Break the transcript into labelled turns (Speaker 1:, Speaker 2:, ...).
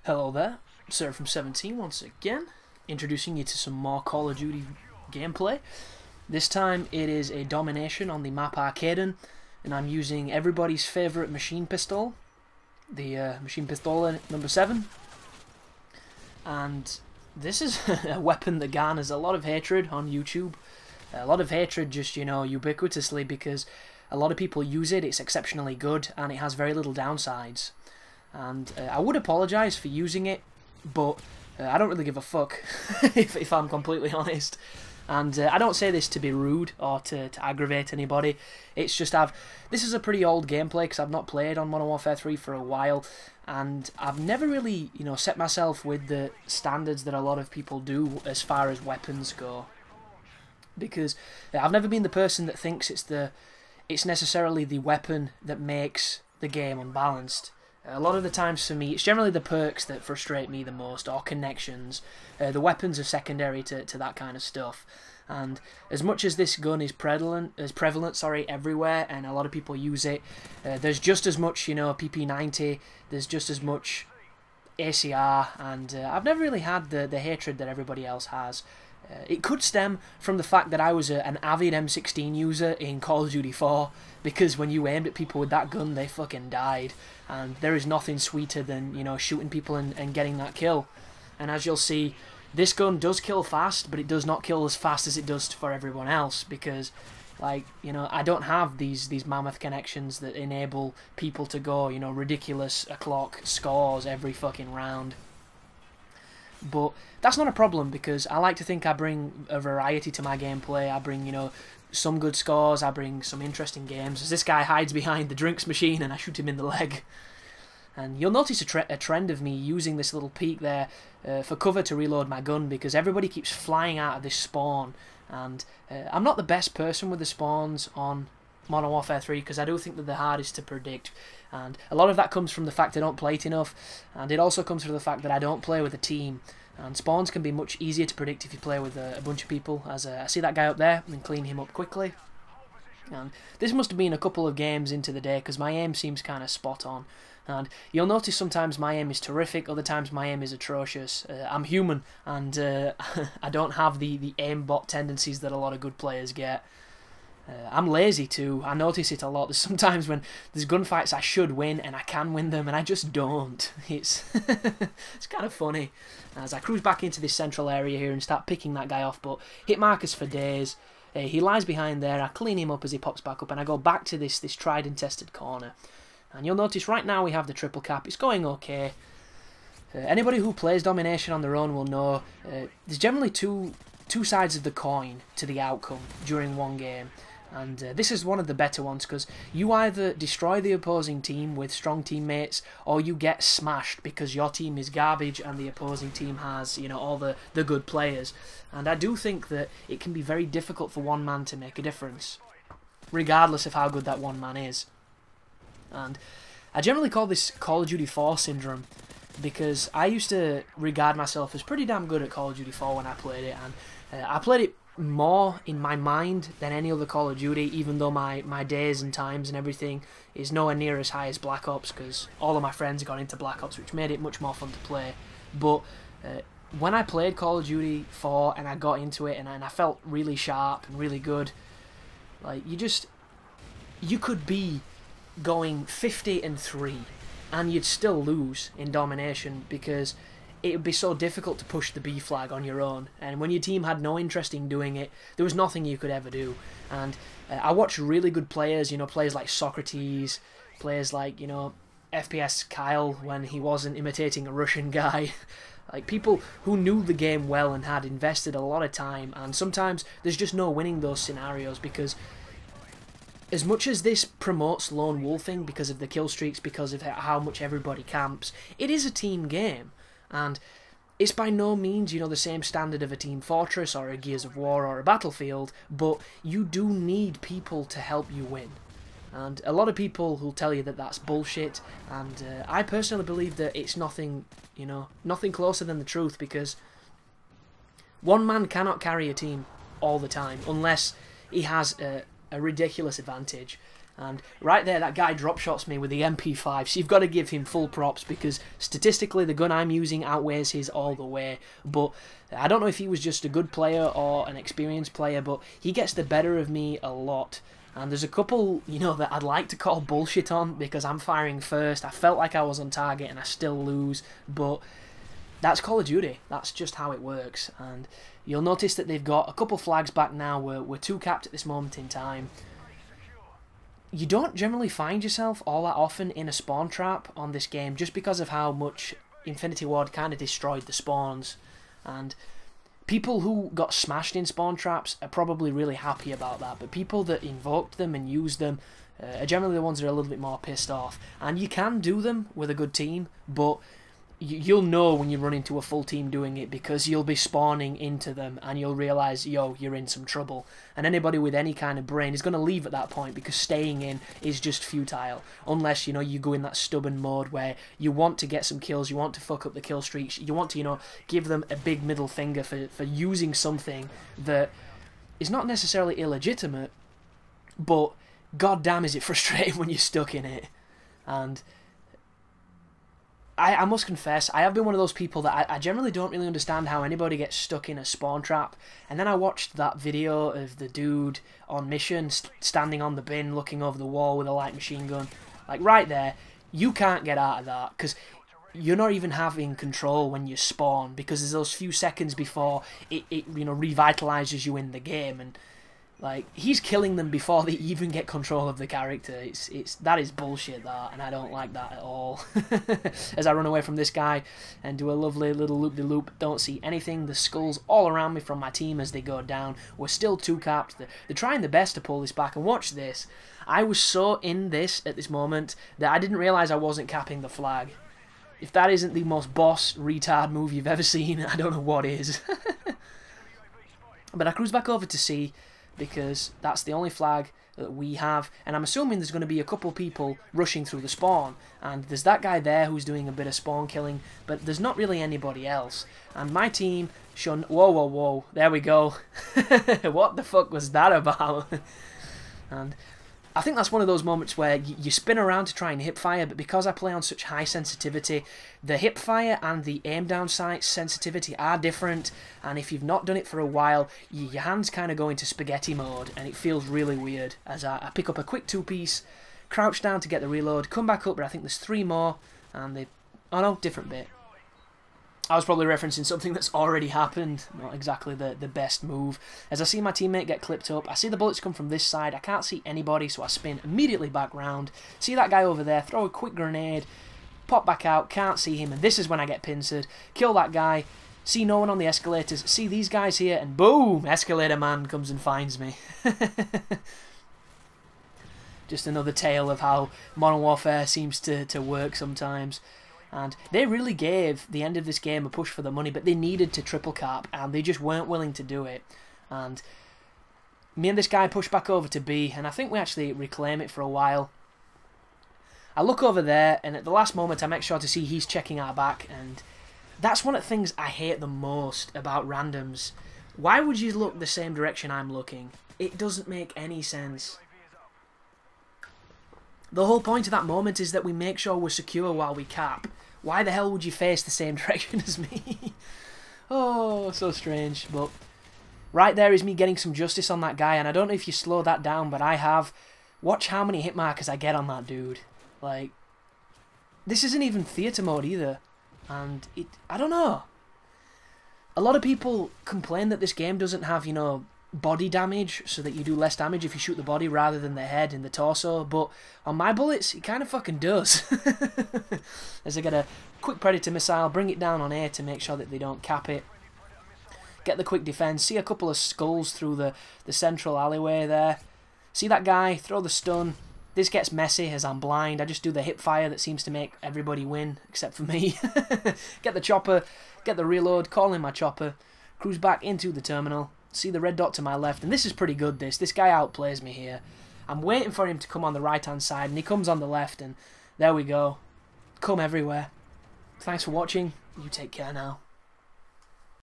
Speaker 1: Hello there, Sir from 17 once again, introducing you to some more Call of Duty gameplay. This time it is a domination on the map Arcaden, and I'm using everybody's favourite machine pistol, the machine pistol number 7. And this is a weapon that garners a lot of hatred on YouTube. A lot of hatred just, ubiquitously, because a lot of people use it, it's exceptionally good, and it has very little downsides. And I would apologise for using it, but I don't really give a fuck, if I'm completely honest. And I don't say this to be rude or to aggravate anybody. It's just this is a pretty old gameplay because I've not played on Modern Warfare 3 for a while, and I've never really, set myself with the standards that a lot of people do as far as weapons go. Because I've never been the person that thinks it's necessarily the weapon that makes the game unbalanced. A lot of the times for me, it's generally the perks that frustrate me the most, or connections. The weapons are secondary to that kind of stuff. And as much as this gun is prevalent, everywhere, and a lot of people use it, there's just as much, PP90, there's just as much ACR, and I've never really had the hatred that everybody else has. It could stem from the fact that I was an avid M16 user in Call of Duty 4, because when you aimed at people with that gun, they fucking died. And there is nothing sweeter than, shooting people and getting that kill. And as you'll see, this gun does kill fast, but it does not kill as fast as it does for everyone else, because, I don't have these mammoth connections that enable people to go, ridiculous o'clock scores every fucking round. But that's not a problem, because I like to think I bring a variety to my gameplay. I bring, some good scores, I bring some interesting games. As this guy hides behind the drinks machine and I shoot him in the leg. And you'll notice a trend of me using this little peak there for cover to reload my gun, because everybody keeps flying out of this spawn. And I'm not the best person with the spawns on Modern Warfare 3, because I do think that they're hardest to predict, and a lot of that comes from the fact I don't play it enough, and it also comes from the fact that I don't play with a team, and spawns can be much easier to predict if you play with a bunch of people. As I see that guy up there and clean him up quickly. And this must have been a couple of games into the day, because my aim seems kind of spot on. And you'll notice sometimes my aim is terrific, other times my aim is atrocious. I'm human, and I don't have the aimbot tendencies that a lot of good players get. I'm lazy too. I notice it a lot. There's sometimes when there's gunfights I should win and I can win them, and I just don't. It's it's kind of funny. As I cruise back into this central area here and start picking that guy off, but hit markers for days. He lies behind there. I clean him up as he pops back up, and I go back to this tried and tested corner. And you'll notice right now we have the triple cap. It's going okay. Anybody who plays domination on their own will know there's generally two sides of the coin to the outcome during one game. And this is one of the better ones, because you either destroy the opposing team with strong teammates, or you get smashed because your team is garbage and the opposing team has, all the good players. And I do think that it can be very difficult for one man to make a difference, regardless of how good that one man is. And I generally call this Call of Duty 4 syndrome, because I used to regard myself as pretty damn good at Call of Duty 4 when I played it, and I played it more in my mind than any other Call of Duty, even though my days and times and everything is nowhere near as high as Black Ops, because all of my friends got into Black Ops, which made it much more fun to play. But when I played Call of Duty 4 and I got into it and I felt really sharp and really good, you could be going 50-3 and you'd still lose in domination, because it would be so difficult to push the B flag on your own, and when your team had no interest in doing it, there was nothing you could ever do. And I watched really good players, players like Socrates, players like, FPS Kyle when he wasn't imitating a Russian guy, like people who knew the game well and had invested a lot of time, and sometimes there's just no winning those scenarios, because as much as this promotes lone wolfing because of the kill streaks, because of how much everybody camps, it is a team game. And it's by no means, the same standard of a Team Fortress or a Gears of War or a Battlefield, but you do need people to help you win. And a lot of people will tell you that that's bullshit, and I personally believe that it's nothing, nothing closer than the truth, because one man cannot carry a team all the time unless he has a ridiculous advantage. And right there, that guy drop shots me with the MP5, so you've got to give him full props because statistically the gun I'm using outweighs his all the way. But I don't know if he was just a good player or an experienced player, but he gets the better of me a lot. And there's a couple, you know, that I'd like to call bullshit on because I'm firing first. I felt like I was on target and I still lose, but that's Call of Duty. That's just how it works. And you'll notice that they've got a couple flags back now. We're 2 capped at this moment in time. You don't generally find yourself all that often in a spawn trap on this game just because of how much Infinity Ward kind of destroyed the spawns. And people who got smashed in spawn traps are probably really happy about that, but people that invoked them and used them are generally the ones that are a little bit more pissed off. And you can do them with a good team, but you'll know when you run into a full team doing it because you'll be spawning into them and you'll realise, yo, you're in some trouble. And anybody with any kind of brain is going to leave at that point because staying in is just futile. Unless, you know, you go in that stubborn mode where you want to get some kills, you want to fuck up the kill streaks, you want to, you know, give them a big middle finger for using something that is not necessarily illegitimate, but goddamn is it frustrating when you're stuck in it. And I must confess, I have been one of those people that I generally don't really understand how anybody gets stuck in a spawn trap. And then I watched that video of the dude on mission standing on the bin looking over the wall with a light machine gun. Like, right there, you can't get out of that because you're not even having control when you spawn because there's those few seconds before it you know, revitalizes you in the game. And like, he's killing them before they even get control of the character. That is bullshit, that, and I don't like that at all. As I run away from this guy and do a lovely little loop-de-loop, don't see anything. The skulls all around me from my team as they go down. We're still 2 capped. They're trying their best to pull this back, and watch this. I was so in this at this moment that I didn't realise I wasn't capping the flag. If that isn't the most boss retard move you've ever seen, I don't know what is. But I cruise back over to C, because that's the only flag that we have, and I'm assuming there's going to be a couple people rushing through the spawn, and there's that guy there who's doing a bit of spawn killing, but there's not really anybody else. And my team whoa, there we go. What the fuck was that about? And I think that's one of those moments where you spin around to try and hip fire, but because I play on such high sensitivity, the hip fire and the aim down sight sensitivity are different, and if you've not done it for a while, your hands kind of go into spaghetti mode, and it feels really weird as I pick up a quick 2-piece, crouch down to get the reload, come back up, but I think there's 3 more, and they... oh no, different bit. I was probably referencing something that's already happened, not exactly the best move. As I see my teammate get clipped up, I see the bullets come from this side, I can't see anybody, so I spin immediately back round, see that guy over there, throw a quick grenade, pop back out, can't see him, and this is when I get pincered, kill that guy, see no one on the escalators, see these guys here, and boom, escalator man comes and finds me. Just another tale of how Modern Warfare seems to work sometimes. And they really gave the end of this game a push for the money, but they needed to triple cap, and they just weren't willing to do it. And me and this guy push back over to B, and I think we actually reclaim it for a while. I look over there, and at the last moment I make sure to see he's checking our back, and that's one of the things I hate the most about randoms. Why would you look the same direction I'm looking? It doesn't make any sense. The whole point of that moment is that we make sure we're secure while we cap. Why the hell would you face the same direction as me? Oh, so strange. But right there is me getting some justice on that guy, and I don't know if you slow that down, but I have. Watch how many hit markers I get on that dude. Like, this isn't even theatre mode either. And I don't know. A lot of people complain that this game doesn't have, you know, body damage, so that you do less damage if you shoot the body rather than the head and the torso, but on my bullets it kind of fucking does. As I get a quick predator missile, bring it down on A to make sure that they don't cap it, get the quick defense, see a couple of skulls through the central alleyway there, see that guy, throw the stun. This gets messy as I'm blind. I just do the hip fire that seems to make everybody win except for me. Get the chopper, get the reload, call in my chopper, cruise back into the terminal. See the red dot to my left, and this is pretty good, this guy outplays me here. I'm waiting for him to come on the right hand side, and he comes on the left, and there we go. Come everywhere. Thanks for watching, you take care now.